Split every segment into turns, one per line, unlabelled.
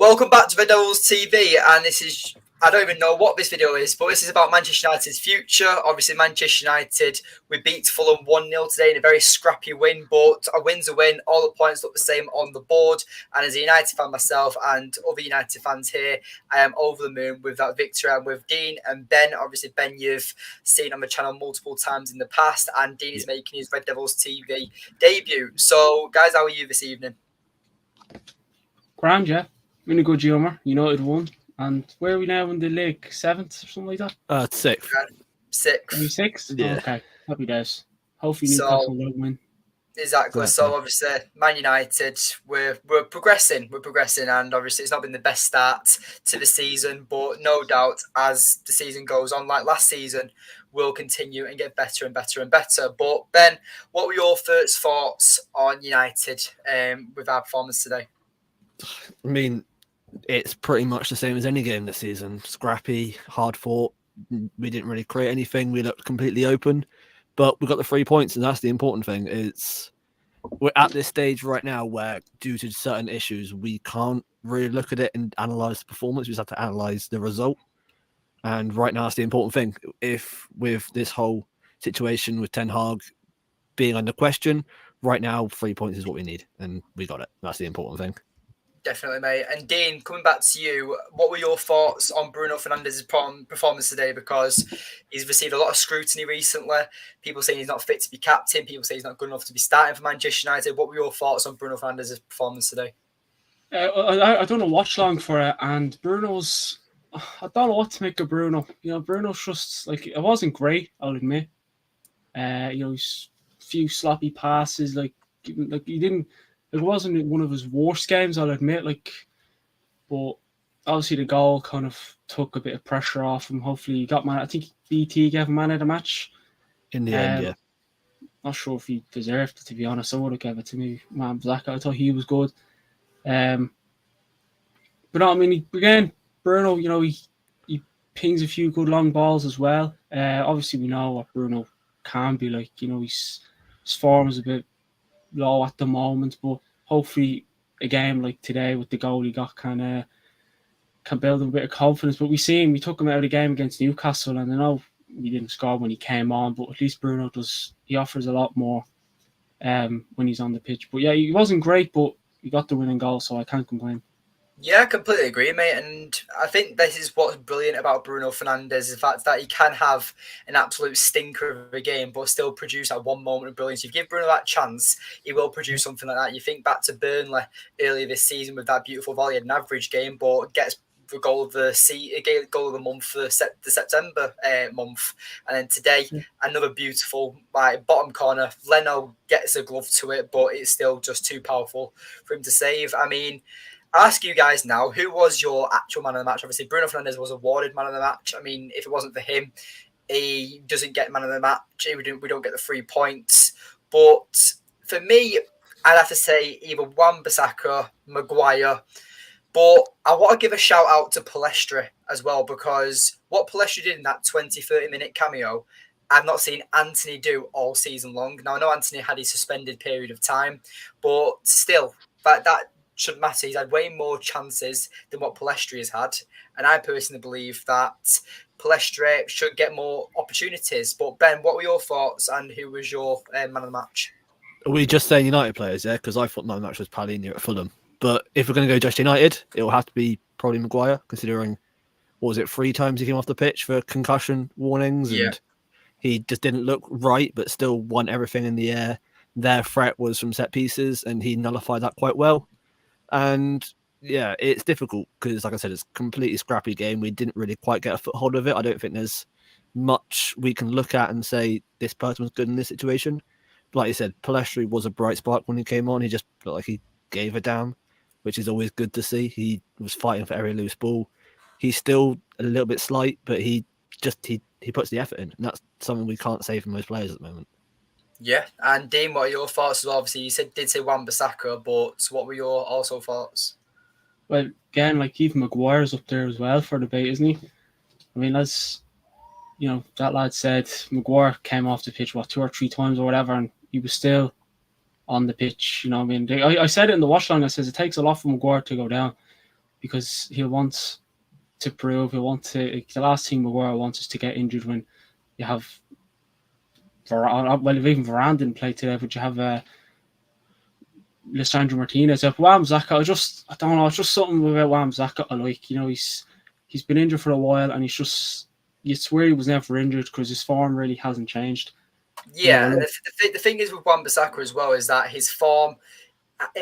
Welcome back to Red Devils TV, and this is, I don't even know what this video is, but this is about Manchester United's future. Obviously, Manchester United, we beat Fulham 1-0 today in a very scrappy win, but a win's a win. All the points look the same on the board, and as a United fan myself and other United fans here, I am over the moon with that victory. I'm with Dean and Ben. Obviously, Ben, you've seen on the channel multiple times in the past, and Dean is making his Red Devils TV debut. So, guys, how are you this evening?
Grand, yeah. In a good humour. United won. And where are we now in the league? 7th or something like that?
6th.
6th.
6th?
Yeah.
Oh, okay. Happy days. Hopefully Newcastle will win.
Exactly. So obviously, Man United, we're progressing. We're progressing, and obviously, it's not been the best start to the season, but no doubt, as the season goes on, like last season, we'll continue and get better and better and better. But Ben, what were your first thoughts on United with our performance today?
I mean, it's pretty much the same as any game this season. Scrappy, hard fought. We didn't really create anything. We looked completely open, but we got the 3 points, and that's the important thing. We're at this stage right now where, due to certain issues, we can't really look at it and analyze the performance. We just have to analyze the result. And right now, that's the important thing. If with this whole situation with Ten Hag being under question, right now, 3 points is what we need, and we got it. That's the important thing.
Definitely, mate. And Dean, coming back to you, what were your thoughts on Bruno Fernandes's performance today? Because he's received a lot of scrutiny recently. People saying he's not fit to be captain. People say he's not good enough to be starting for Manchester United. What were your thoughts on Bruno Fernandes's performance today?
I don't know what's long for it. And Bruno's... I don't know what to make of Bruno. Bruno's just... it wasn't great, I'll admit. He's a few sloppy passes. He didn't... It wasn't one of his worst games, I'll admit. But obviously the goal kind of took a bit of pressure off him. Hopefully he got man. I think BT gave him man of the match
in the end. Yeah,
not sure if he deserved it, to be honest. I would have given it to me, man. Black. I thought he was good. But no, I mean, again, Bruno. He pings a few good long balls as well. Obviously we know what Bruno can be like. His form is a bit low at the moment, but hopefully a game like today with the goal he got can build him a bit of confidence. But we took him out of the game against Newcastle, and I know he didn't score when he came on, but at least Bruno does. He offers a lot more when he's on the pitch. But yeah, he wasn't great, but he got the winning goal, so I can't complain.
Yeah, I completely agree, mate. And I think this is what's brilliant about Bruno Fernandes, the fact that he can have an absolute stinker of a game, but still produce that one moment of brilliance. If you give Bruno that chance, he will produce something like that. You think back to Burnley earlier this season with that beautiful volley, an average game, but gets the goal of the month for the September month. And then today, another beautiful bottom corner. Leno gets a glove to it, but it's still just too powerful for him to save. I mean, I'll ask you guys now, who was your actual man of the match? Obviously, Bruno Fernandes was awarded man of the match. I mean, if it wasn't for him, he doesn't get man of the match. We don't get the 3 points. But for me, I'd have to say either Wan-Bissaka, Maguire. But I want to give a shout out to Palestra as well, because what Palestra did in that 20, 30-minute cameo, I've not seen Anthony do all season long. Now, I know Anthony had his suspended period of time, but still, that shouldn't matter. He's had way more chances than what Palestra has had. And I personally believe that Palestra should get more opportunities. But Ben, what were your thoughts, and who was your man of the match?
Are we just saying United players, yeah? Because I thought man of the match was Palhinha at Fulham. But if we're going to go just United, it will have to be probably Maguire, considering, 3 times he came off the pitch for concussion warnings.
Yeah.
And he just didn't look right, but still won everything in the air. Their threat was from set pieces, and he nullified that quite well. And yeah, it's difficult because, like I said, it's a completely scrappy game. We didn't really quite get a foothold of it. I don't think there's much we can look at and say this person was good in this situation. But like you said, Palestri was a bright spark when he came on. He just looked like he gave a damn, which is always good to see. He was fighting for every loose ball. He's still a little bit slight, but he puts the effort in, and that's something we can't say from most players at the moment.
Yeah, and Dean, what are your thoughts as well? Obviously, you did say Wan-Bissaka, but what were your also thoughts?
Well, again, even Maguire's up there as well for debate, isn't he? I mean, as that lad said, Maguire came off the pitch 2 or 3 times or whatever, and he was still on the pitch. I mean, I said it in the watch line. I says it takes a lot for Maguire to go down, because he'll want to prove. He'll want to. The last thing Maguire wants is to get injured when you have. Well, if even Varane didn't play today, but you have Lissandro Martinez. Wan-Bissaka, I don't know. It's just something about Wan-Bissaka I like. You know, he's been injured for a while, and you swear he was never injured because his form really hasn't changed.
Yeah, the thing is with Wan-Bissaka as well is that his form,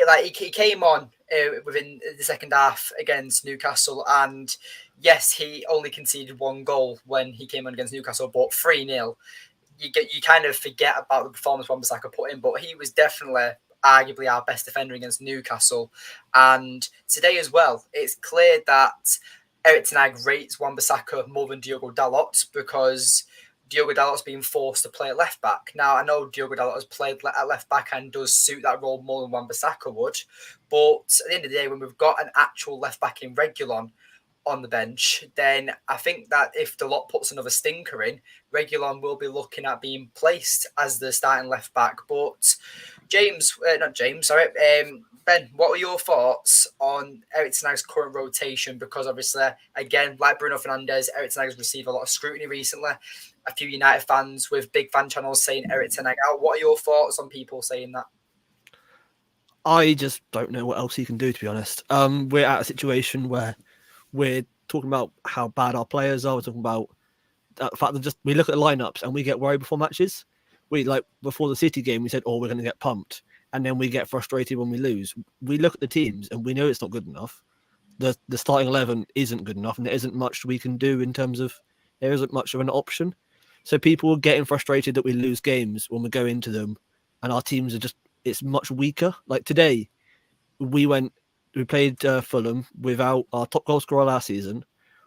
like he came on within the second half against Newcastle, and yes, he only conceded 1 goal when he came on against Newcastle, but 3-0. You kind of forget about the performance Wan-Bissaka put in, but he was definitely arguably our best defender against Newcastle. And today as well, it's clear that ERIK ten Hag rates Wan-Bissaka more than Diogo Dalot because Diogo Dalot's being forced to play at left back. Now, I know Diogo Dalot has played at left back and does suit that role more than Wan-Bissaka would, but at the end of the day, when we've got an actual left back in Reguilon on the bench, then I think that if Dalot puts another stinker in, Reguilon will be looking at being placed as the starting left back. But Ben, what are your thoughts on ERIK ten Hag's current rotation? Because obviously, again, like Bruno Fernandes, ERIK ten Hag has received a lot of scrutiny recently. A few United fans with big fan channels saying ERIK ten Hag out. What are your thoughts on people saying that?
I just don't know what else he can do, to be honest. We're at a situation where we're talking about how bad our players are. We're talking about the fact that we look at the lineups and we get worried before matches. Before the City game, we said, "Oh, we're going to get pumped," and then we get frustrated when we lose. We look at the teams and we know it's not good enough. The starting 11 isn't good enough, and there isn't much we can do in terms of there isn't much of an option. So people are getting frustrated that we lose games when we go into them, and our teams it's much weaker. Like today, we played Fulham without our top goal scorer last season,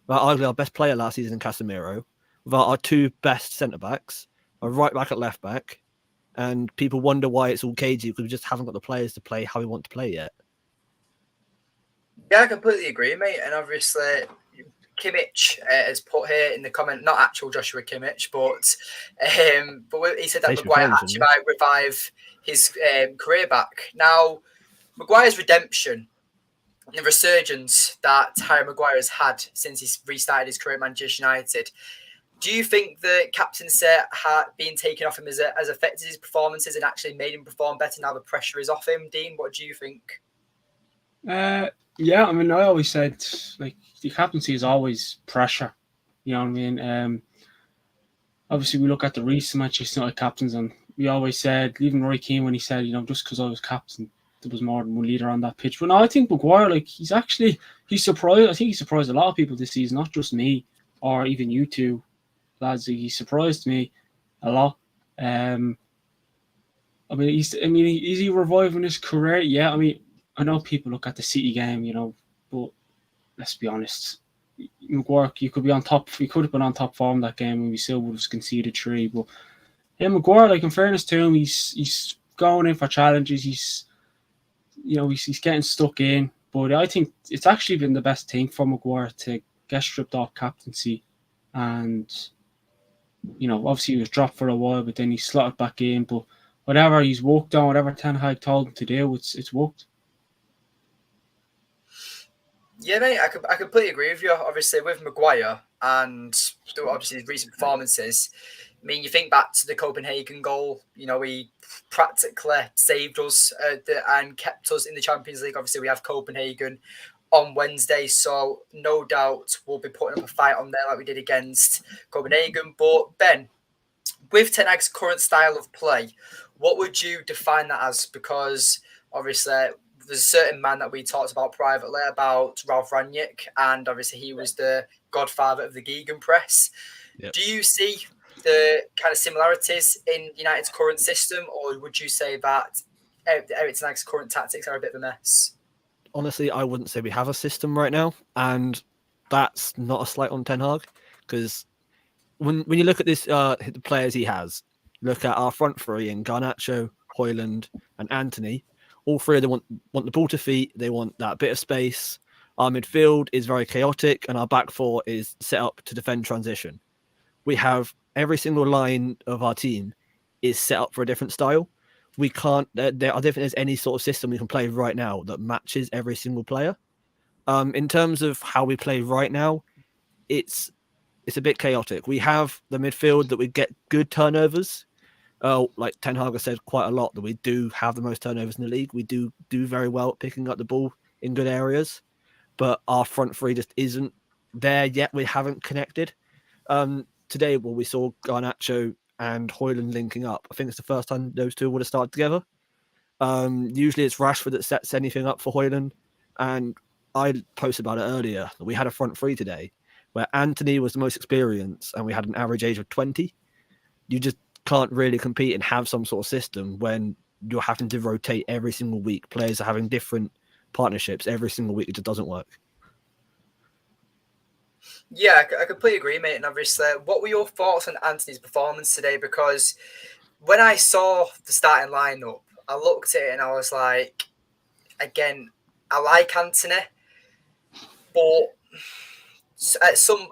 without arguably our best player last season in Casemiro, without our 2 best centre-backs, a right back at left back, and people wonder why it's all cagey because we just haven't got the players to play how we want to play yet.
Yeah, I completely agree, mate. And obviously, Kimmich has put here in the comment, not actual Joshua Kimmich, but he said that Maguire actually might revive his career back. Now, Maguire's redemption, the resurgence that Harry Maguire has had since he's restarted his career at Manchester United, do you think the captaincy being taken off him has affected his performances and actually made him perform better now the pressure is off him? Dean, what do you think?
Yeah, I mean, I always said, like, the captaincy is always pressure. You know what I mean? Obviously, we look at the recent Manchester United captains, and we always said, even Roy Keane, when he said, just because I was captain, there was more than one leader on that pitch. But no, I think Maguire, he's surprised. I think he surprised a lot of people this season, not just me or even you two lads. He surprised me a lot. Is he reviving his career? Yeah, I mean, I know people look at the City game, but let's be honest. Maguire, you could be on top. We could have been on top form that game, and we still would have conceded 3. But yeah, Maguire, in fairness to him, he's going in for challenges. He's getting stuck in. But I think it's actually been the best thing for Maguire to get stripped off captaincy, and obviously he was dropped for a while, but then he slotted back in. But whatever he's worked on, whatever Ten Hag told him to do, it's worked.
Yeah, mate, I completely agree with you. Obviously, with Maguire and obviously his recent performances, I mean, you think back to the Copenhagen goal, he practically saved us and kept us in the Champions League. Obviously, we have Copenhagen on Wednesday, so no doubt we'll be putting up a fight on there like we did against Copenhagen. But Ben, with Ten Hag's current style of play, what would you define that as? Because obviously there's a certain man that we talked about privately about Ralf Rangnick, and obviously he was the godfather of the Gegenpress. Yep. Do you see the kind of similarities in United's current system, or would you say that ERIK ten Hag's current tactics are a bit of a mess?
Honestly, I wouldn't say we have a system right now, and that's not a slight on Ten Hag, because when you look at this, the players he has, look at our front 3 in Garnacho, Højlund, and Antony. All 3 of them want the ball to feet. They want that bit of space. Our midfield is very chaotic, and our back 4 is set up to defend transition. We have every single line of our team is set up for a different style. We can't. I don't think there's any sort of system we can play right now that matches every single player. In terms of how we play right now, it's a bit chaotic. We have the midfield that we get good turnovers. Like Ten Hag has said quite a lot that we do have the most turnovers in the league. We do very well at picking up the ball in good areas, but our front three just isn't there yet. We haven't connected. Today, we saw Garnacho and Højlund linking up. I think it's the first time those two would have started together. Usually it's Rashford that sets anything up for Højlund, and I posted about it earlier. We had a front three today where Anthony was the most experienced and we had an average age of 20. You just can't really compete and have some sort of system when you're having to rotate every single week. Players are having different partnerships every single week. It just doesn't work.
Yeah, I completely agree, mate. And obviously, what were your thoughts on Anthony's performance today? Because when I saw the starting lineup, I looked at it and I was like, again, I like Anthony, but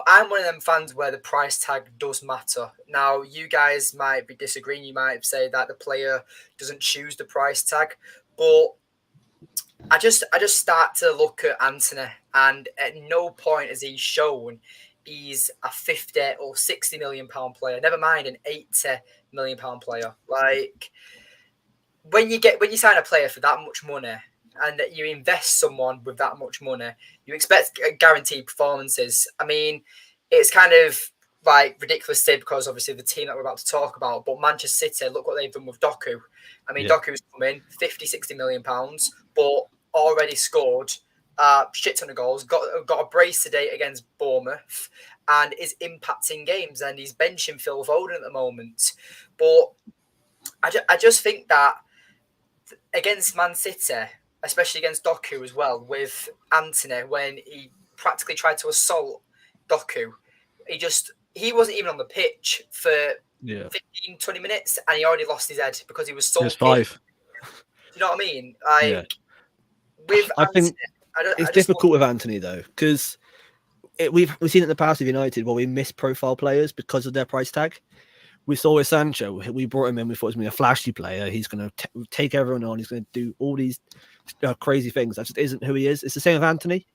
I'm one of them fans where the price tag does matter. Now, you guys might be disagreeing. You might say that the player doesn't choose the price tag, but I just start to look at Anthony, and at no point has he shown he's a 50 or 60 million pound player. Never mind an 80 million pound player. Like when you sign a player for that much money and that you invest someone with that much money, you expect guaranteed performances. I mean, it's kind of like ridiculous to say because obviously the team that we're about to talk about, but Manchester City, look what they've done with Doku. I mean, Doku's come in 50, 60 million pounds, but already scored shit ton of goals, got a brace today against Bournemouth, and is impacting games, and he's benching Phil Foden at the moment. But I just think that against Man City, especially against Doku as well, with Anthony, when he practically tried to assault Doku, he wasn't even on the pitch for 15, 20 minutes, and he already lost his head because he was so
Just 5.
Do you know what I mean? Like, with
I
Anthony,
think it's difficult with Anthony though, because we've seen it in the past with United where we miss profile players because of their price tag. We saw with Sancho, we brought him in, we thought he was going to be a flashy player. He's going to take everyone on. He's going to do all these crazy things. That just isn't who he is. It's the same with Anthony.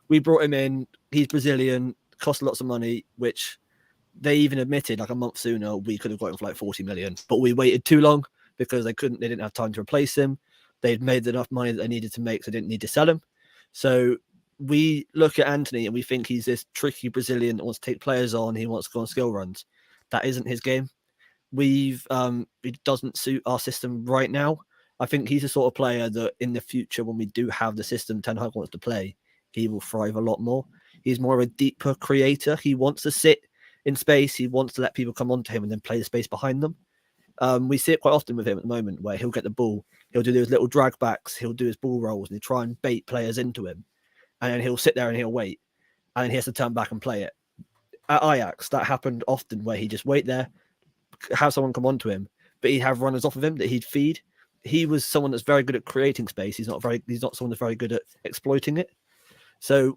We brought him in. He's Brazilian, cost lots of money, which they even admitted like a month sooner we could have got him for like 40 million. But we waited too long because they didn't have time to replace him. They'd made enough money that they needed to make, so they didn't need to sell him. So we look at Anthony and we think he's this tricky Brazilian that wants to take players on. He wants to go on skill runs. That isn't his game. It doesn't suit our system right now. I think he's the sort of player that in the future, when we do have the system Ten Hag wants to play, he will thrive a lot more. He's more of a deeper creator. He wants to sit in space. He wants to let people come onto him and then play the space behind them. We see it quite often with him at the moment where he'll get the ball, he'll do those little drag backs, he'll do his ball rolls and he'll try and bait players into him. And then he'll sit there and he'll wait. And then he has to turn back and play it. At Ajax, that happened often where he just wait there, have someone come onto him, but he'd have runners off of him that he'd feed. He was someone that's very good at creating space. He's not someone that's very good at exploiting it. So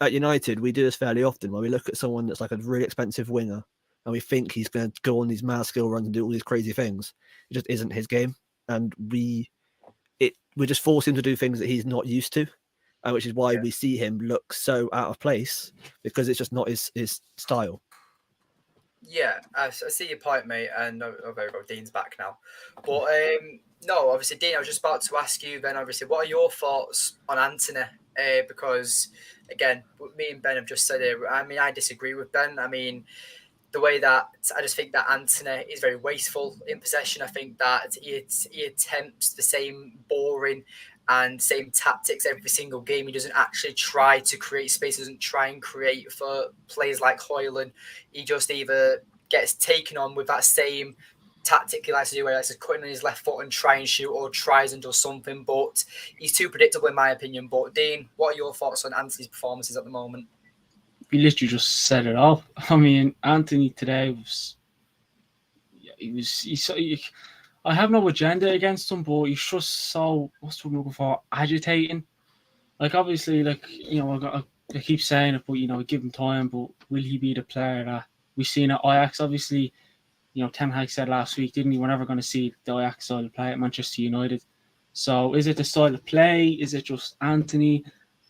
at United, we do this fairly often where we look at someone that's like a really expensive winger and we think he's going to go on these mad skill runs and do all these crazy things. It just isn't his game. And we just force him to do things that he's not used to, which is why we see him look so out of place because it's just not his style.
Yeah, I see your point, mate, and there we go. Dean's back now, but no, obviously, Dean, I was just about to ask you. Then, obviously, what are your thoughts on Anthony? Because again, me and Ben have just said it. I mean, I disagree with Ben. I mean, the way that I just think that Anthony is very wasteful in possession. I think that he attempts the same boring and same tactics every single game. He doesn't actually try to create space, doesn't try and create for players like Højlund. He just either gets taken on with that same tactic he likes to do, where he likes to cut in on his left foot and try and shoot, or tries and does something. But he's too predictable in my opinion. But Dean, what are your thoughts on Anthony's performances at the moment?
You literally just said it all. I mean, Anthony today I have no agenda against him, but he's just so, what's the word I'm looking for, agitating. Like, obviously, I keep saying it, but, give him time, but will he be the player that we've seen at Ajax? Obviously, Ten Hag said last week, didn't he, we're never going to see the Ajax style of play at Manchester United. So is it the style of play? Is it just Anthony?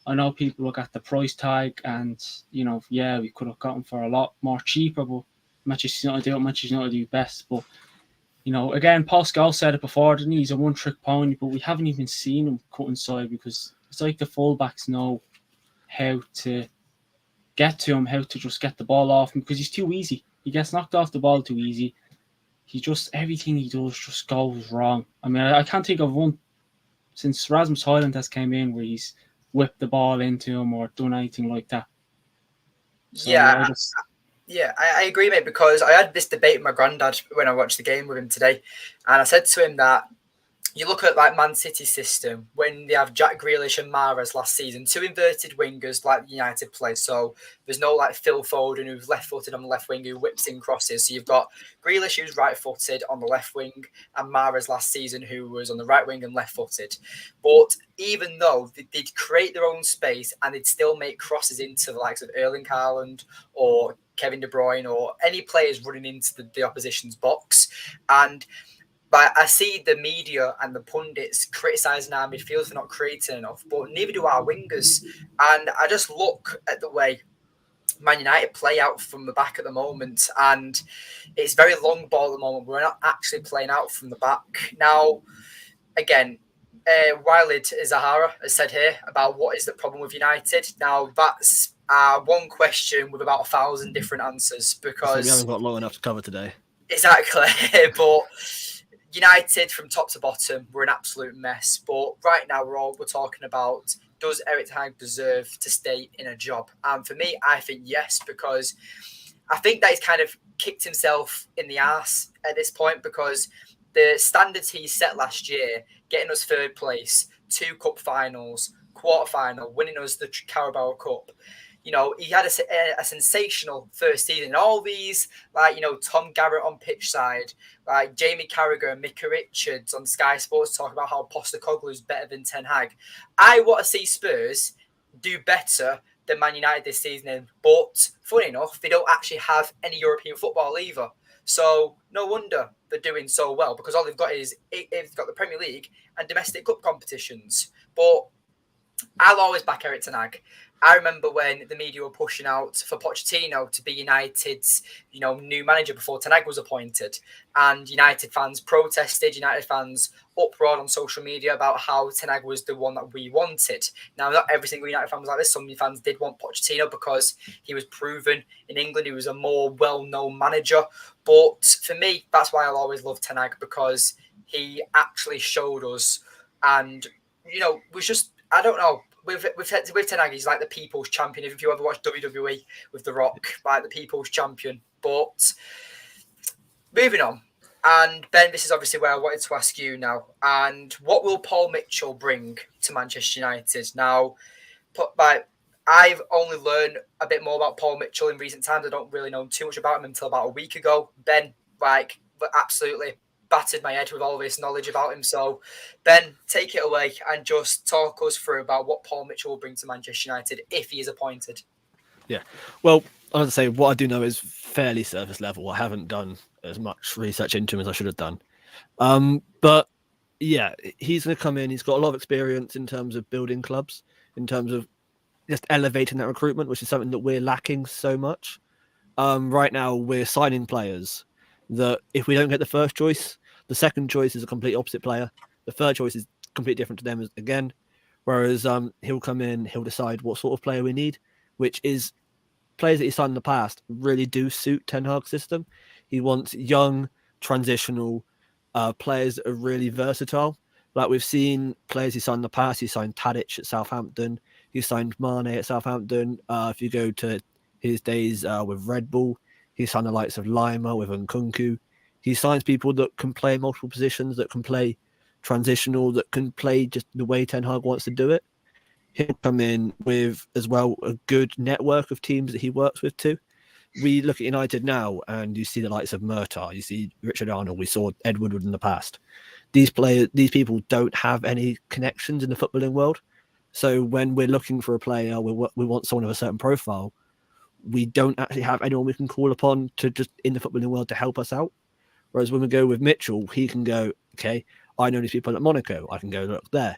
I know people look at the price tag and, you know, yeah, we could have gotten for a lot more cheaper, but Manchester United do best. But, you know, again, Pascal said it before, didn't he? He's a one-trick pony, but we haven't even seen him cut inside because it's like the fullbacks know how to get to him, how to just get the ball off him because he's too easy. He gets knocked off the ball too easy. He just, everything he does just goes wrong. I mean, I can't think of one since Rasmus Højlund has came in where he's whipped the ball into him or done anything like that. So,
yeah, I agree, mate, because I had this debate with my granddad when I watched the game with him today, and I said to him that you look at like Man City's system when they have Jack Grealish and Mahrez last season, two inverted wingers like United play. So there's no like Phil Foden who's left-footed on the left wing who whips in crosses. So you've got Grealish who's right-footed on the left wing and Mahrez last season who was on the right wing and left-footed. But even though they'd create their own space and they'd still make crosses into the likes of Erling Haaland or Kevin De Bruyne or any players running into the opposition's box. And but I see the media and the pundits criticising our midfield for not creating enough, but neither do our wingers. And I just look at the way Man United play out from the back at the moment, and it's very long ball at the moment. We're not actually playing out from the back. Now, again, Walid Zahara has said here about what is the problem with United. Now, that's one question with about 1,000 different answers because...
So we haven't got long enough to cover today.
Exactly, but... United from top to bottom, we're an absolute mess. But right now, we're talking about, does ERIK ten Hag deserve to stay in a job? And for me, I think yes, because I think that he's kind of kicked himself in the ass at this point because the standards he set last year, getting us third place, 2 cup finals, quarter-final, winning us the Carabao Cup. You know, he had a sensational first season. All these, like, you know, Tom Garrett on pitch side, like Jamie Carragher and Micah Richards on Sky Sports talk about how Postecoglou is better than Ten Hag. I want to see Spurs do better than Man United this season. But funny enough, they don't actually have any European football either. So no wonder they're doing so well because all they've got is they've got the Premier League and domestic cup competitions. But I'll always back ERIK ten Hag. I remember when the media were pushing out for Pochettino to be United's, you know, new manager before Ten Hag was appointed, and United fans protested. United fans uproared on social media about how Ten Hag was the one that we wanted. Now, not every single United fan was like this. Some fans did want Pochettino because he was proven in England. He was a more well-known manager. But for me, that's why I'll always love Ten Hag because he actually showed us, and you know, was just, I don't know. With Ten Hag, he's like the people's champion. If you ever watch WWE with The Rock, like the people's champion. But moving on, and Ben, this is obviously where I wanted to ask you now. And what will Paul Mitchell bring to Manchester United? Now, I've only learned a bit more about Paul Mitchell in recent times. I don't really know too much about him until about a week ago. Ben, absolutely battered my head with all this knowledge about him. So, Ben, take it away and just talk us through about what Paul Mitchell will bring to Manchester United if he is appointed.
Yeah. Well, I would say what I do know is fairly surface level. I haven't done as much research into him as I should have done. But yeah, he's going to come in. He's got a lot of experience in terms of building clubs, in terms of just elevating that recruitment, which is something that we're lacking so much. Right now, we're signing players that if we don't get the first choice, the second choice is a complete opposite player. The third choice is completely different to them again. Whereas he'll come in, he'll decide what sort of player we need, which is players that he signed in the past really do suit Ten Hag's system. He wants young, transitional players that are really versatile. Like we've seen players he signed in the past. He signed Tadic at Southampton. He signed Mane at Southampton. If you go to his days with Red Bull, he signed the likes of Lima with Nkunku. He signs people that can play multiple positions, that can play transitional, that can play just the way Ten Hag wants to do it. He'll come in with, as well, a good network of teams that he works with too. We look at United now and you see the likes of Murtaugh, you see Richard Arnold, we saw Ed Woodward in the past. These people don't have any connections in the footballing world. So when we're looking for a player, we want someone of a certain profile, we don't actually have anyone we can call upon to just in the footballing world to help us out. Whereas when we go with Mitchell, he can go, okay, I know these people at Monaco. I can go look there.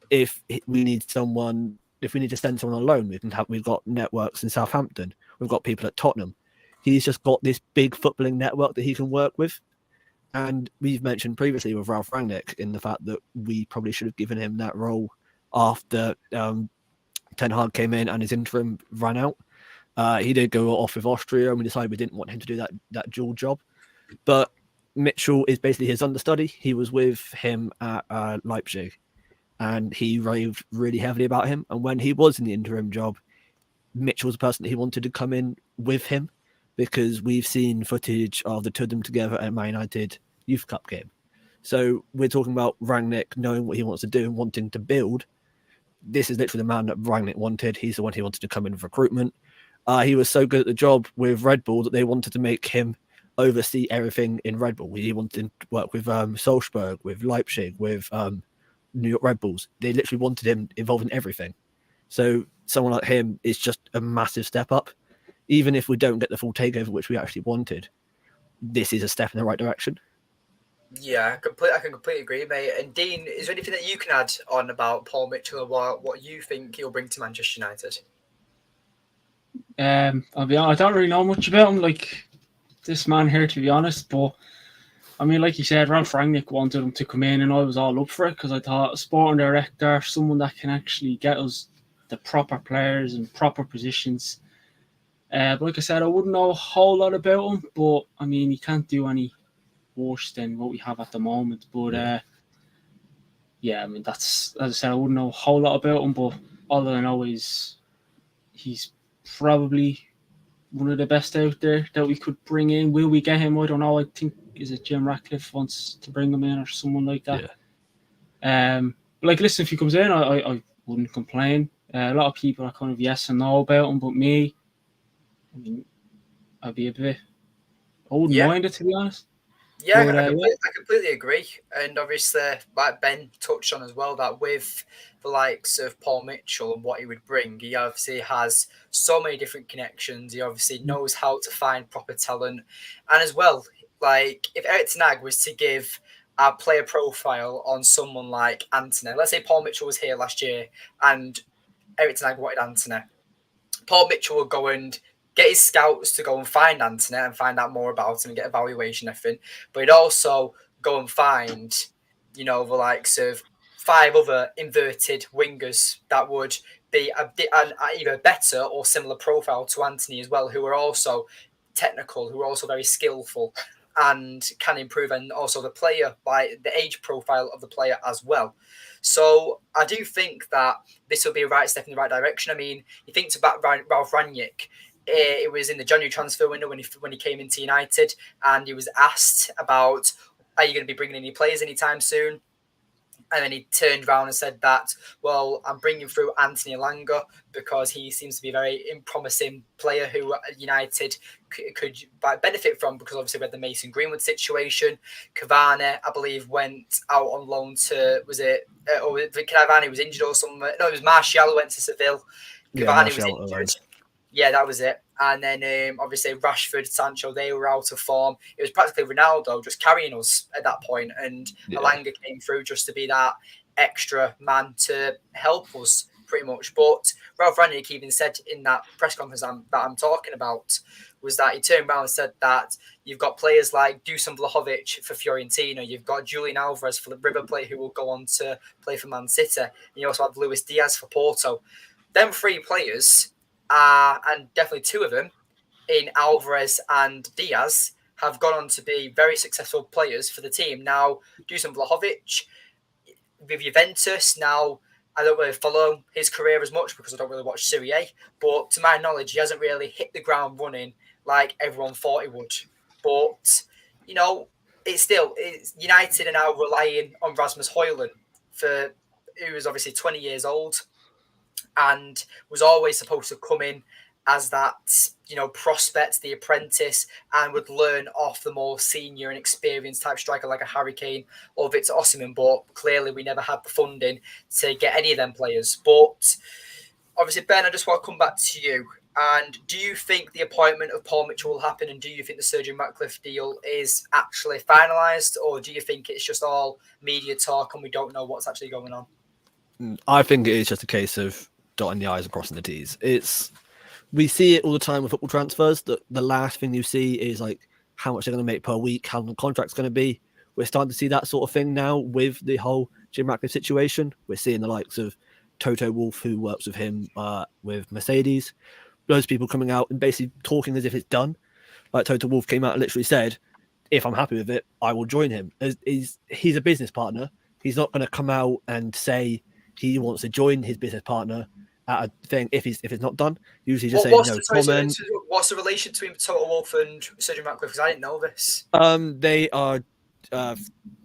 If we need someone if we need to send someone on loan, we've got networks in Southampton, we've got people at Tottenham. He's just got this big footballing network that he can work with. And we've mentioned previously with Ralph Rangnick in the fact that we probably should have given him that role after Ten Hag came in and his interim ran out. He did go off with Austria, and we decided we didn't want him to do that dual job. But Mitchell is basically his understudy. He was with him at Leipzig, and he raved really heavily about him. And when he was in the interim job, Mitchell was the person that he wanted to come in with him, because we've seen footage of the two of them together at Man United Youth Cup game. So we're talking about Rangnick knowing what he wants to do and wanting to build. This is literally the man that Rangnick wanted. He's the one he wanted to come in with recruitment. He was so good at the job with Red Bull that they wanted to make him oversee everything in Red Bull. He wanted to work with Salzburg, with Leipzig, with New York Red Bulls. They literally wanted him involved in everything. So someone like him is just a massive step up. Even if we don't get the full takeover, which we actually wanted, this is a step in the right direction.
Yeah, I can completely agree, mate. And Dean, is there anything that you can add on about Paul Mitchell or what you think he'll bring to Manchester United?
I'll be honest, I don't really know much about him, like this man here, to be honest. But I mean, like you said, Ralph Rangnick wanted him to come in, and I was all up for it because I thought a sporting director, someone that can actually get us the proper players and proper positions. But like I said, I wouldn't know a whole lot about him. But I mean, he can't do any worse than what we have at the moment. But yeah, I mean, that's, as I said, I wouldn't know a whole lot about him. But all I know is he's probably one of the best out there that we could bring in. Will we get him? I don't know. I think, is it Jim Ratcliffe wants to bring him in or someone like that? Yeah. But like, listen, if he comes in, I wouldn't complain. A lot of people are kind of yes and no about him, but me, I mean, I'd be a bit, I wouldn't mind it, to be honest.
Yeah, but, I completely agree. And obviously, like Ben touched on as well, that with the likes of Paul Mitchell and what he would bring, he obviously has so many different connections. He obviously knows how to find proper talent. And as well, like if ERIK ten Hag was to give a player profile on someone like Antony, let's say Paul Mitchell was here last year and ERIK ten Hag wanted Antony, Paul Mitchell would go and get his scouts to go and find Antony and find out more about him and get evaluation, everything. But he'd also go and find, the likes of 5 other inverted wingers that would be either better or similar profile to Antony as well, who are also technical, who are also very skillful and can improve, and also the player, by the age profile of the player as well. So I do think that this will be a right step in the right direction. I mean, you think about Ralph Rangnick. It was in the January transfer window when he came into United, and he was asked about, are you going to be bringing any players anytime soon? And then he turned around and said that, well, I'm bringing through Anthony Elanga because he seems to be a very promising player who United could benefit from, because obviously we had the Mason Greenwood situation. Cavani, I believe, went out on loan to, was it, or Cavani was injured or something? No, it was Martial who went to Seville. Cavani was injured. Yeah, that was it. And then obviously Rashford, Sancho, they were out of form. It was practically Ronaldo just carrying us at that point. And Elanga came through just to be that extra man to help us pretty much. But Ralph Rangnick even said in that press conference that I'm talking about, was that he turned around and said that you've got players like Dusan Vlahovic for Fiorentina, you've got Julian Alvarez for the River Plate, who will go on to play for Man City, and you also have Luis Diaz for Porto. Them 3 players, and definitely 2 of them, in Alvarez and Diaz, have gone on to be very successful players for the team. Now, Dusan Vlahovic with Juventus, now I don't really follow his career as much because I don't really watch Serie A, but to my knowledge, he hasn't really hit the ground running like everyone thought he would. But, it's United are now relying on Rasmus Højlund, who is obviously 20 years old and was always supposed to come in as that, prospect, the apprentice, and would learn off the more senior and experienced type striker like a Harry Kane or Victor Osimhen. But clearly we never had the funding to get any of them players. But obviously, Ben, I just want to come back to you. And do you think the appointment of Paul Mitchell will happen? And do you think the Sir Jim Ratcliffe deal is actually finalised? Or do you think it's just all media talk and we don't know what's actually going on?
I think it is just a case of dotting the I's and crossing the T's. We see it all the time with football transfers, that the last thing you see is like how much they're going to make per week, how long the contract's going to be. We're starting to see that sort of thing now with the whole Jim Ratcliffe situation. We're seeing the likes of Toto Wolff, who works with him with Mercedes. Those people coming out and basically talking as if it's done. Like Toto Wolff came out and literally said, if I'm happy with it, I will join him. He's a business partner. He's not going to come out and say he wants to join his business partner at a thing if it's not done. Usually just say no comment.
What's the relation between Toto Wolff and Sir Jim Ratcliffe? Because I didn't know this.
They are.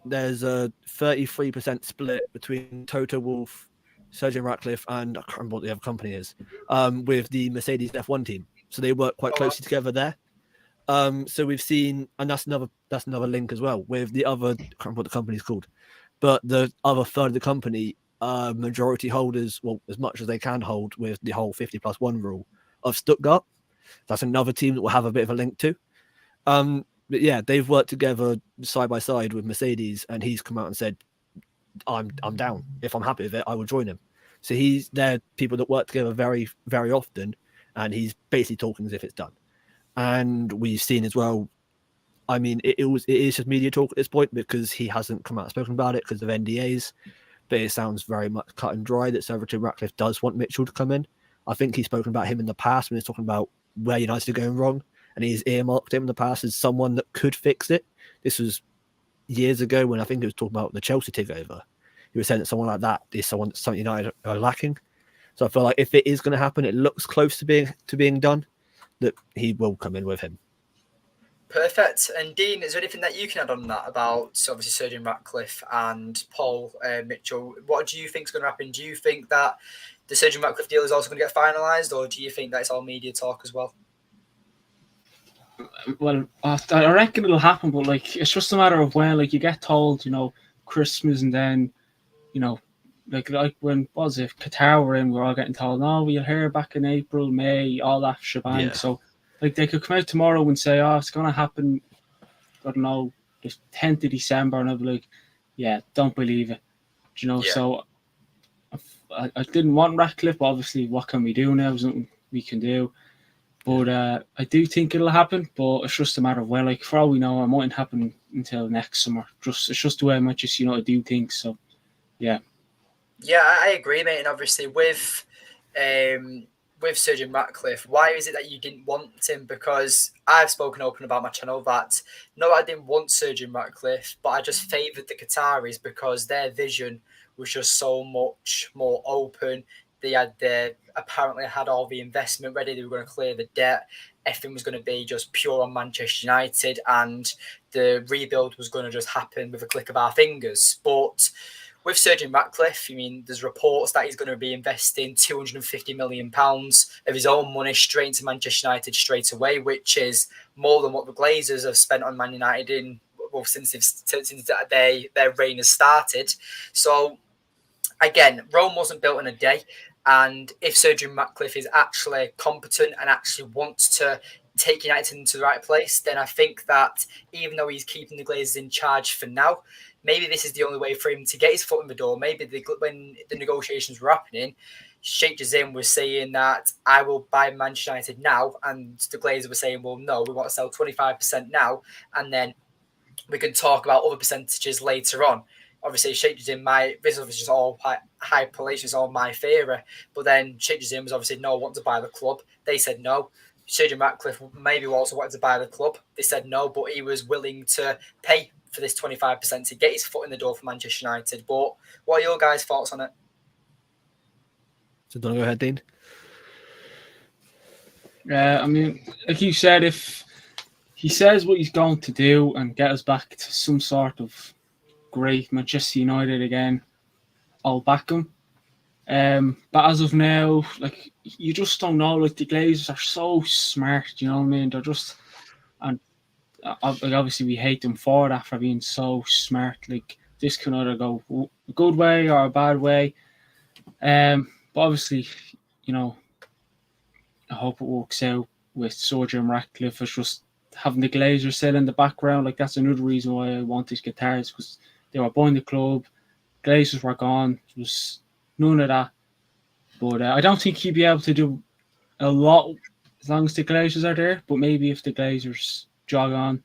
There's a 33% split between Toto Wolff, Sir Jim Ratcliffe, and I can't remember what the other company is. With the Mercedes F1 team, so they work quite closely together there. So we've seen, and that's another link as well with the other. I can't remember what the company's called, but the other third of the company. Majority holders, well, as much as they can hold with the whole 50+1 rule of Stuttgart. That's another team that will have a bit of a link to. But yeah, they've worked together side by side with Mercedes, and he's come out and said, I'm down. If I'm happy with it, I will join him. So they're people that work together very, very often, and he's basically talking as if it's done. And we've seen as well, I mean, it is just media talk at this point because he hasn't come out and spoken about it because of NDAs. But it sounds very much cut and dry that Sir Jim Ratcliffe does want Mitchell to come in. I think he's spoken about him in the past when he's talking about where United are going wrong, and he's earmarked him in the past as someone that could fix it. This was years ago when I think he was talking about the Chelsea takeover. He was saying that someone like that is something United are lacking. So I feel like if it is going to happen, it looks close to being done, that he will come in with him.
Perfect. And Dean, is there anything that you can add on that about obviously Sir Jim Ratcliffe and Paul Mitchell? What do you think is going to happen? Do you think that the Sir Jim Ratcliffe deal is also going to get finalised, or do you think that it's all media talk as well?
Well, I reckon it'll happen, but like it's just a matter of when. Like you get told, Christmas, and then, like when was it Qatar were in, we're all getting told, no, we'll hear back in April, May, all that shebang. Yeah. So. Like they could come out tomorrow and say, "Oh, it's going to happen." I don't know, the 10th of December, and I'll be like, "Yeah, don't believe it." Yeah. So I didn't want Ratcliffe. But obviously, what can we do now? There's nothing we can do. But I do think it'll happen. But it's just a matter of when. Like for all we know, it mightn't happen until next summer. It's just the way Manchester United do things. So, yeah.
Yeah, I agree, mate. And obviously, with Sir Jim Ratcliffe, why is it that you didn't want him? Because I've spoken open about my channel that no, I didn't want Sir Jim Ratcliffe, but I just favoured the Qataris because their vision was just so much more open. They apparently had all the investment ready. They were going to clear the debt. Everything was going to be just pure on Manchester United, and the rebuild was going to just happen with a click of our fingers. But with Sir Jim Ratcliffe, there's reports that he's going to be investing £250 million of his own money straight into Manchester United straight away, which is more than what the Glazers have spent on Man United since their reign has started. So, again, Rome wasn't built in a day. And if Sir Jim Ratcliffe is actually competent and actually wants to take United into the right place, then I think that even though he's keeping the Glazers in charge for now, maybe this is the only way for him to get his foot in the door. Maybe when the negotiations were happening, Sheikh Jassim was saying that I will buy Manchester United now, and the Glazers were saying, well, no, we want to sell 25% now, and then we can talk about other percentages later on. Obviously, Sheikh Jassim, this is just all high palatial, it's all my theory, but then Sheikh Jassim was obviously no, want to buy the club. They said no. Sir Jim Ratcliffe maybe also wanted to buy the club. They said no, but he was willing to pay for this 25% to get his foot in the door for Manchester United. But what are your guys' thoughts on it?
So don't go ahead, Dean.
Like you said, if he says what he's going to do and get us back to some sort of great Manchester United again, I'll back him. But as of now, like you just don't know. Like the Glazers are so smart, you know what I mean? They're just, and obviously we hate them for that, for being so smart. Like this can either go a good way or a bad way. But obviously, I hope it works out with Sir Jim Ratcliffe. It's just having the Glazers still in the background. Like that's another reason why I want these Qataris, because they were buying the club. Glazers were gone. There was none of that. But I don't think he'd be able to do a lot as long as the Glazers are there. But maybe if the Glazers jog on,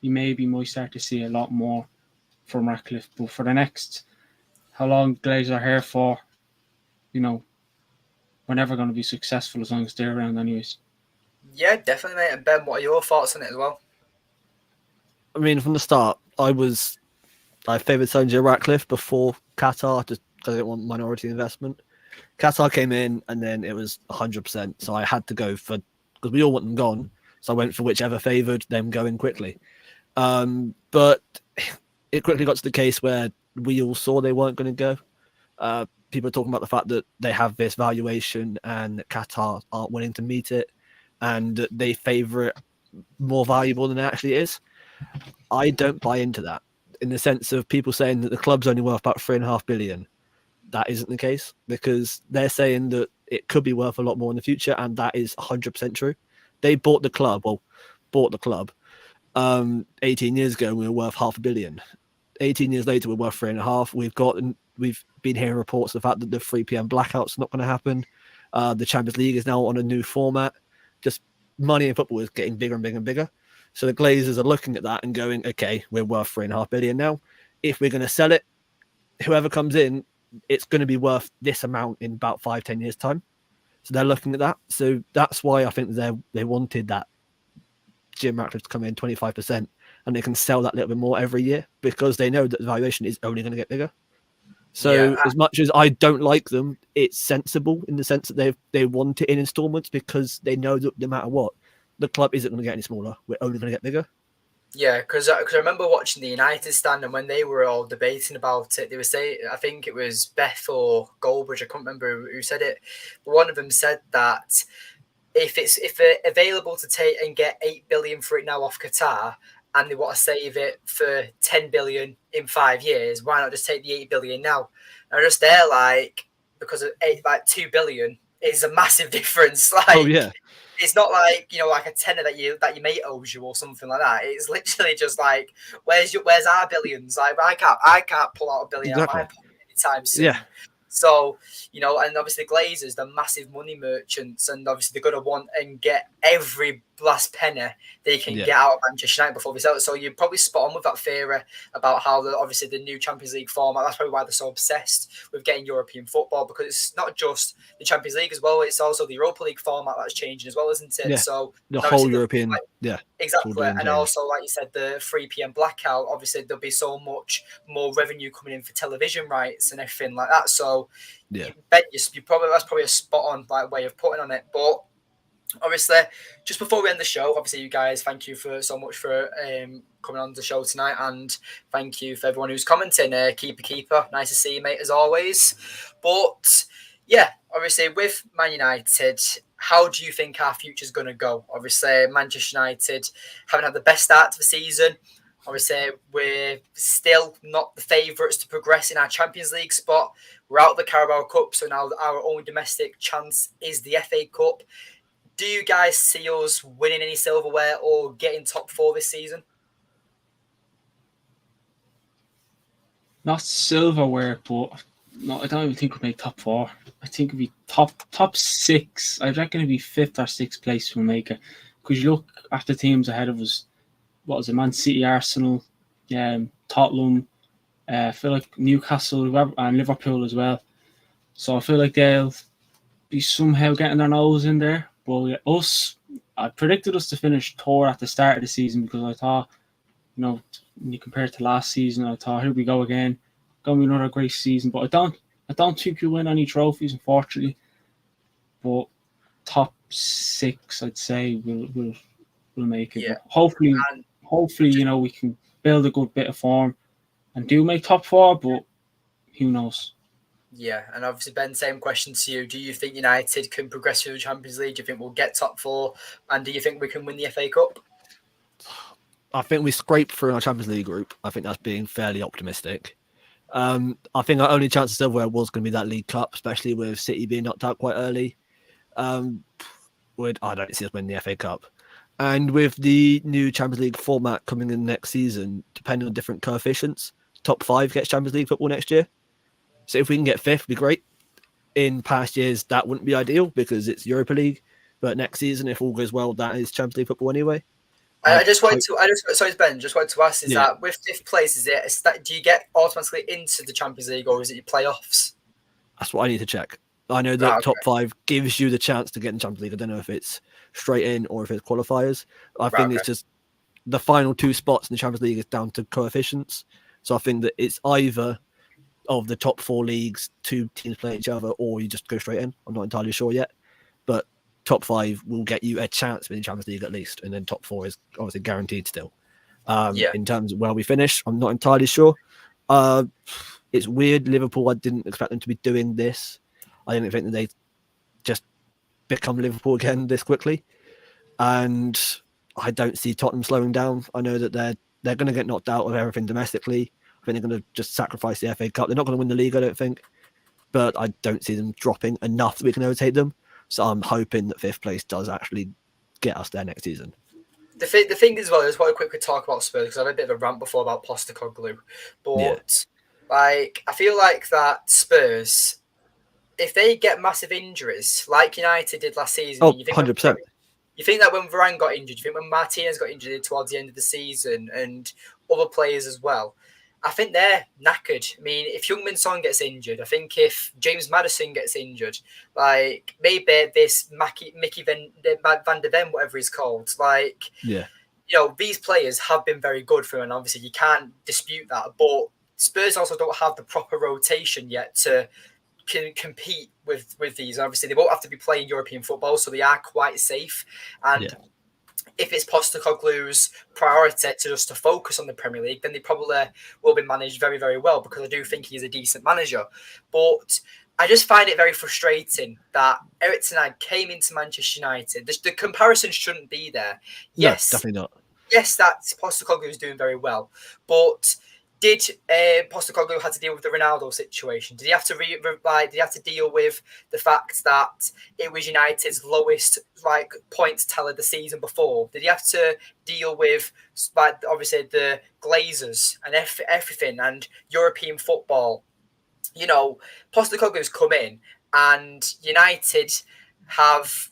you maybe might start to see a lot more from Ratcliffe. But for the next, how long Glazers are here for, we're never going to be successful as long as they're around anyways.
Yeah, definitely, mate. And Ben, what are your thoughts on it as well?
I mean, from the start, I favoured Sanjay Ratcliffe before Qatar, just because I didn't want minority investment. Qatar came in, and then it was 100%. So I had to go because we all want them gone. So I went for whichever favoured them going quickly. But it quickly got to the case where we all saw they weren't going to go. People are talking about the fact that they have this valuation and that Qatar aren't willing to meet it, and that they favour it more valuable than it actually is. I don't buy into that, in the sense of people saying that the club's only worth about 3.5 billion. That isn't the case, because they're saying that it could be worth a lot more in the future, and that is 100% true. They bought the club 18 years ago, and we were worth 500 million. 18 years later, we're worth 3.5. We've been hearing reports of the fact that the 3 p.m. blackout's not going to happen. The Champions League is now on a new format. Just money in football is getting bigger and bigger and bigger. So the Glazers are looking at that and going, okay, we're worth 3.5 billion now. If we're going to sell it, whoever comes in, it's going to be worth this amount in about 5-10 years' time. So they're looking at that. So that's why I think they wanted that Jim Ratcliffe to come in 25%, and they can sell that little bit more every year, because they know that the valuation is only going to get bigger. So as much as I don't like them, it's sensible in the sense that they want it in installments, because they know that no matter what, the club isn't going to get any smaller. We're only going to get bigger.
Yeah, because I remember watching the United stand, and when they were all debating about it, they were saying, I think it was Beth or Goldbridge, I can't remember who said it, but one of them said that if they're available to take and get 8 billion for it now off Qatar, and they want to save it for 10 billion in 5 years, why not just take the 8 billion now? And just there, because of 2 billion is a massive difference. It's not like a tenner that your mate owes you or something like that. It's literally just like, where's our billions? Like I can't pull out a billion out of my pocket anytime soon.
Yeah.
So, and obviously the Glazers, they're massive money merchants, and obviously they're going to want and get every last penny they can get out of Manchester United before they sell it. So you're probably spot on with that theory about how obviously the new Champions League format, that's probably why they're so obsessed with getting European football, because it's not just the Champions League as well, it's also the Europa League format that's changing as well, isn't it?
Yeah.
So
the whole European,
exactly. And also, like you said, the 3 p.m. blackout, obviously there'll be so much more revenue coming in for television rights and everything like that. So that's probably a spot on way of putting on it. But obviously, just before we end the show, obviously you guys, thank you so much for coming on the show tonight, and thank you for everyone who's commenting. Keeper, nice to see you, mate, as always. But yeah, obviously with Man United, how do you think our future is going to go? Obviously, Manchester United haven't had the best start to the season. Obviously, we're still not the favourites to progress in our Champions League spot. We're out of the Carabao Cup, so now our only domestic chance is the FA Cup. Do you guys see us winning any silverware or getting top 4 this season?
Not silverware, but no, I don't even think we'll make top 4. I think it'll be top 6. I reckon it'll be 5th or 6th place we'll make it. Because you look at the teams ahead of us, what was it, Man City, Arsenal, Tottenham, I feel like Newcastle and Liverpool as well. So I feel like they'll be somehow getting their nose in there. But I predicted us to finish 3rd at the start of the season, because I thought, when you compare it to last season, I thought, here we go again. Going to be another great season. But I don't think we'll win any trophies, unfortunately. But top 6, I'd say, we'll make it.
Yeah.
But hopefully, we can build a good bit of form and do make top 4, but who knows?
Yeah, and obviously, Ben, same question to you. Do you think United can progress through the Champions League? Do you think we'll get top 4? And do you think we can win the FA Cup?
I think we scraped through our Champions League group. I think that's being fairly optimistic. I think our only chance of silverware was going to be that League Cup, especially with City being knocked out quite early. I don't see us winning the FA Cup. And with the new Champions League format coming in next season, depending on different coefficients, top 5 gets Champions League football next year. So if we can get 5th, it'd be great. in past years that wouldn't be ideal because it's Europa League. But next season, if all goes well, that is Champions League football anyway.
Sorry, Ben. Just wanted to ask: is that with 5th place, do you get automatically into the Champions League, or is it your playoffs?
That's what I need to check. I know that top 5 gives you the chance to get in the Champions League. I don't know if it's straight in or if it's qualifiers. I think it's just the final 2 spots in the Champions League is down to coefficients. So I think that it's either of the top 4 leagues, 2 teams play each other, or you just go straight in. I'm not entirely sure yet, but top 5 will get you a chance in the Champions League at least, and then top 4 is obviously guaranteed still. In terms of where we finish, I'm not entirely sure. It's weird. Liverpool, I didn't expect them to be doing this. I didn't think that they just become Liverpool again this quickly, and I don't see Tottenham slowing down. I know that they're going to get knocked out of everything domestically. I think they're going to just sacrifice the FA Cup. They're not going to win the league, I don't think, but I don't see them dropping enough that we can overtake them. So I'm hoping that 5th place does actually get us there next season.
The thing as well, I just want to quickly talk about Spurs because I had a bit of a rant before about Postecoglou, but I feel like that Spurs, if they get massive injuries like United did last season,
100%.
You think that when Varane got injured, you think when Martinez got injured towards the end of the season and other players as well, I think they're knackered. I mean, if Heung-min Son gets injured, I think if James Maddison gets injured, like maybe this Mickey Van der Ven, whatever he's called, these players have been very good for him, and obviously you can't dispute that. But Spurs also don't have the proper rotation yet to can compete with these. Obviously, they won't have to be playing European football, so they are quite safe. And if it's Postecoglou's priority to focus on the Premier League, then they probably will be managed very, very well because I do think he's a decent manager. But I just find it very frustrating that ERIK ten Hag came into Manchester United. The comparison shouldn't be there. Yes,
no, definitely not.
Yes, that Postecoglou is doing very well, but did Postecoglou have to deal with the Ronaldo situation? Did he have to did he have to deal with the fact that it was United's lowest points teller the season before? Did he have to deal with obviously the Glazers and everything and European football? You know, Postecoglou's come in and United have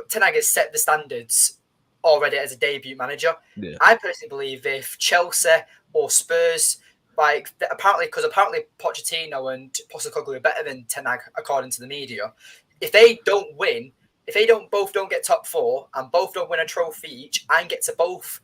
Ten Hag has set the standards already as a debut manager.
Yeah.
I personally believe if Chelsea or Spurs, apparently Pochettino and Postecoglou are better than Ten Hag according to the media. If they don't win, if they both don't get top 4 and both don't win a trophy each and get to both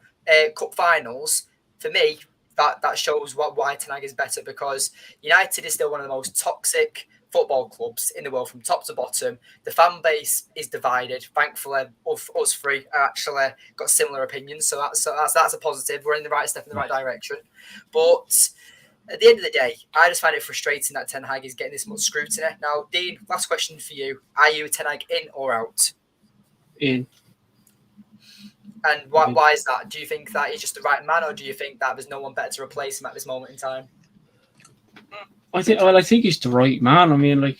cup finals, for me that shows why Ten Hag is better, because United is still one of the most toxic football clubs in the world from top to bottom. The fan base is divided. Thankfully, us three are actually got similar opinions, so that's a positive. We're in the right step in the right direction. But at the end of the day, I just find it frustrating that Ten Hag is getting this much scrutiny. Now, Dean, last question for you: are you Ten Hag in or out?
In.
And why is that? Do you think that he's just the right man, or do you think that there's no one better to replace him at this moment in time?
I think he's the right man. I mean,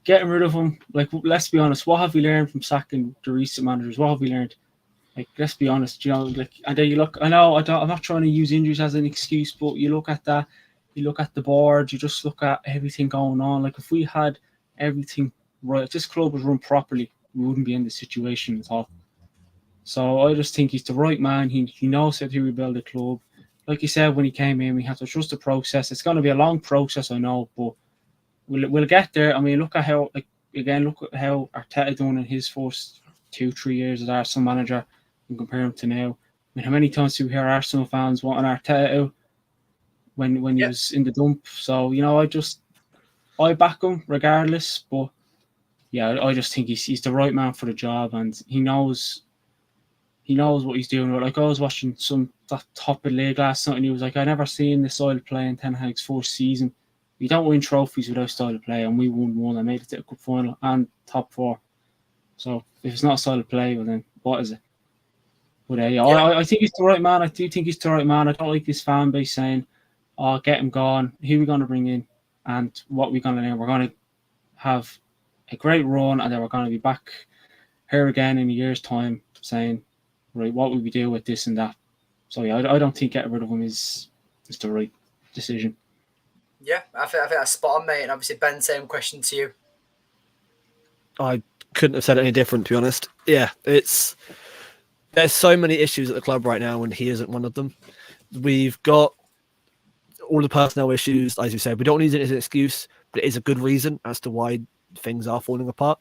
getting rid of him, let's be honest, what have we learned from sacking the recent managers? What have we learned? Let's be honest, and then you look, I'm not trying to use injuries as an excuse, but you look at that, you look at the board, you just look at everything going on. If we had everything right, if this club was run properly, we wouldn't be in this situation at all. So I just think he's the right man. He knows how to rebuild the club. Like you said, when he came in, we have to trust the process. It's going to be a long process, I know, but we'll get there. I mean, look at how Arteta done in his first 2-3 years as Arsenal manager and compare him to now. I mean, how many times do we hear Arsenal fans wanting Arteta out when he was in the dump? So, I back him regardless. But, yeah, I just think he's the right man for the job, and he knows what he's doing. I was watching that top of the league last night, and he was like, I never seen this style of play in Ten Hag's first season. You don't win trophies without style of play, and we won one. I made it to a cup final and top 4. So if it's not style of play, well then what is it? But I think he's the right man. I do think he's the right man. I don't like this fan base saying, "Oh, get him gone. Who are we going to bring in, and what we're going to do? We're going to have a great run, and then we're going to be back here again in a year's time saying, right, what would we do with this and that?" So yeah, I don't think getting rid of him is the right decision.
Yeah, I think that's spot on, mate. And obviously, Ben, same question to you.
I couldn't have said it any different, to be honest. Yeah, there's so many issues at the club right now, and he isn't one of them. We've got all the personnel issues, as you said. We don't use it as an excuse, but it is a good reason as to why things are falling apart.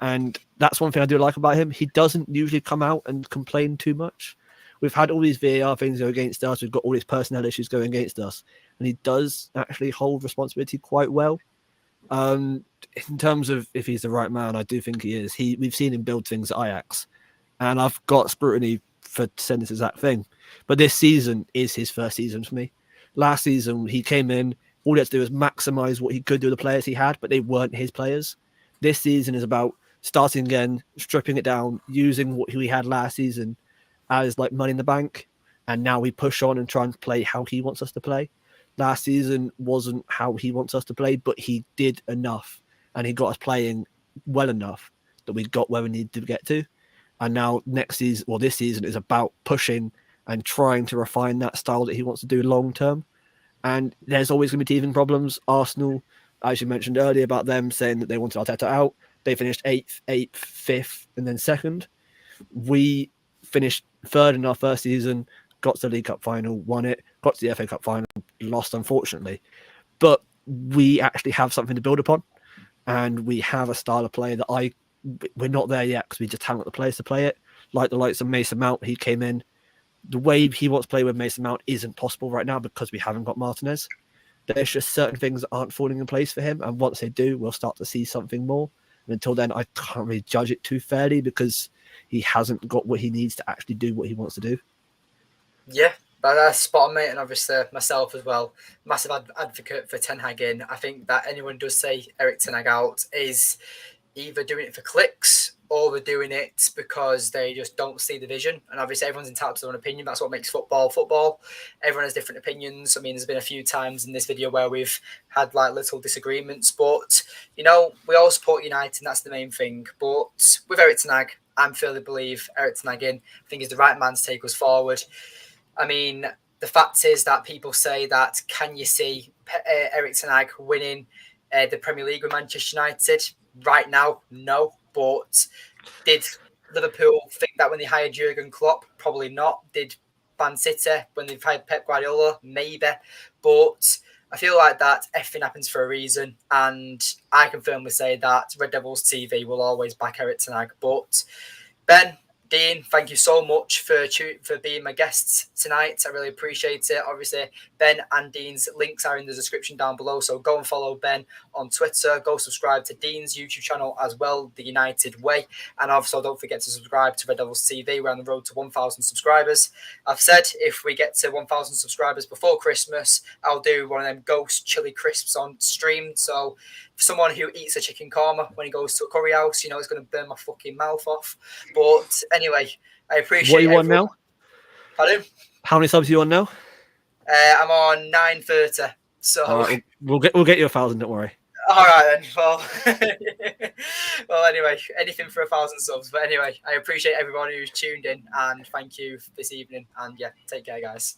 And that's one thing I do like about him. He doesn't usually come out and complain too much. We've had all these VAR things go against us. We've got all these personnel issues going against us. And he does actually hold responsibility quite well. In terms of if he's the right man, I do think he is. We've seen him build things at Ajax. And I've got scrutiny for saying this exact thing. But this season is his first season for me. Last season, he came in. All he had to do was maximise what he could do with the players he had, but they weren't his players. This season is about starting again, stripping it down, using what we had last season as like money in the bank. And now we push on and try and play how he wants us to play. Last season wasn't how he wants us to play, but he did enough. And he got us playing well enough that we got where we needed to get to. And now next season, well, this season is about pushing and trying to refine that style that he wants to do long term. And there's always going to be teething problems. Arsenal, as you mentioned earlier about them saying that they wanted Arteta out, they finished 8th, 5th, and then 2nd. We finished 3rd in our first season, got to the League Cup final, won it, got to the FA Cup final, lost unfortunately. But we actually have something to build upon, and we have a style of play that we're not there yet because we just haven't got the players to play it. Like the likes of Mason Mount, he came in. The way he wants to play with Mason Mount isn't possible right now because we haven't got Martinez. There's just certain things that aren't falling in place for him, and once they do, we'll start to see something more. And until then, I can't really judge it too fairly because he hasn't got what he needs to actually do what he wants to do.
Yeah, but that's spot on, mate. And obviously myself as well, massive advocate for Ten Hag in. I think that anyone does say ERIK Ten Hag out is either doing it for clicks or they're doing it because they just don't see the vision. And obviously everyone's entitled to their own opinion. That's what makes football football. Everyone has different opinions. I mean, there's been a few times in this video where we've had like little disagreements, but you know, we all support United and that's the main thing. But with ERIK Ten Hag, I firmly believe ERIK Ten Hag in, I think he's the right man to take us forward. I mean, the fact is that people say that, can you see ERIK Ten Hag winning the Premier League with Manchester United? Right now, no. But did Liverpool think that when they hired Jurgen Klopp? Probably not. Did Man City when they've hired Pep Guardiola? Maybe. But I feel like that everything happens for a reason. And I can firmly say that Red Devils TV will always back ERIK Ten Hag. But Ben, Dean, thank you so much for being my guests tonight. I really appreciate it. Obviously, Ben and Dean's links are in the description down below. So go and follow Ben on Twitter. Go subscribe to Dean's YouTube channel as well, The United Way. And also don't forget to subscribe to Red Devils TV. We're on the road to 1,000 subscribers. I've said if we get to 1,000 subscribers before Christmas, I'll do one of them ghost chili crisps on stream. So for someone who eats a chicken korma when he goes to a curry house, you know, it's going to burn my fucking mouth off. But anyway, I appreciate.
What are you on now?
Pardon?
How many subs are you on now?
I'm on 930. So
all right, we'll get you 1,000. Don't worry.
All right then. Well, well. Anyway, anything for 1,000 subs. But anyway, I appreciate everyone who's tuned in, and thank you this evening. And yeah, take care, guys.